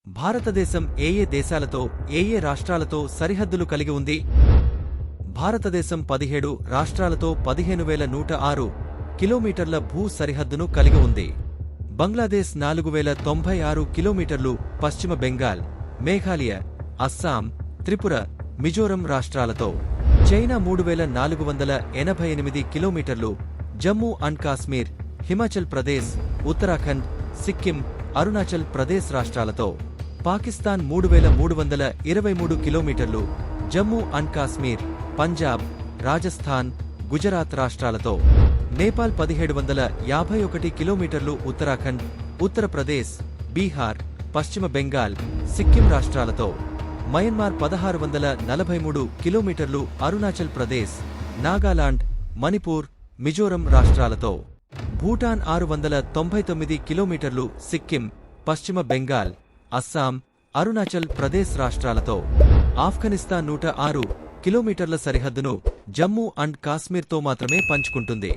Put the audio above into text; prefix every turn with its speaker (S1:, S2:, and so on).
S1: భారతదేశం ఏ దేశాలతో ఏ రాష్ట్రాలతో సరిహద్దులు కలిగి ఉంది? భారతదేశం 17 రాష్ట్రాలతో 15,106 కిలోమీటర్ల భూ సరిహద్దును కలిగి ఉంది. బంగ్లాదేశ్ 4,096 కిలోమీటర్లు, పశ్చిమ బెంగాల్, మేఘాలయ, అస్సాం, త్రిపుర, మిజోరం రాష్ట్రాలతో. చైనా 3,488 కిలోమీటర్లు, జమ్మూ అండ్ కాశ్మీర్, హిమాచల్ ప్రదేశ్, ఉత్తరాఖండ్, సిక్కిం, అరుణాచల్ ప్రదేశ్ రాష్ట్రాలతో. పాకిస్తాన్ 3,323 కిలోమీటర్లు, జమ్మూ అండ్ కాశ్మీర్, పంజాబ్, రాజస్థాన్, గుజరాత్ రాష్ట్రాలతో. నేపాల్ 1,751 కిలోమీటర్లు, ఉత్తరాఖండ్, ఉత్తరప్రదేశ్, బీహార్, పశ్చిమ బెంగాల్, సిక్కిం రాష్ట్రాలతో. మయన్మార్ 1,643 కిలోమీటర్లు, అరుణాచల్ ప్రదేశ్, నాగాలాండ్, మణిపూర్, మిజోరం రాష్ట్రాలతో. భూటాన్ 699 కిలోమీటర్లు, సిక్కిం, పశ్చిమ బెంగాల్, అస్సాం, అరుణాచల్ ప్రదేశ్ రాష్ట్రాలతో. ఆఫ్ఘనిస్తాన్ 106 కిలోమీటర్ల సరిహద్దును జమ్మూ అండ్ కాశ్మీర్తో మాత్రమే పంచుకుంటుంది.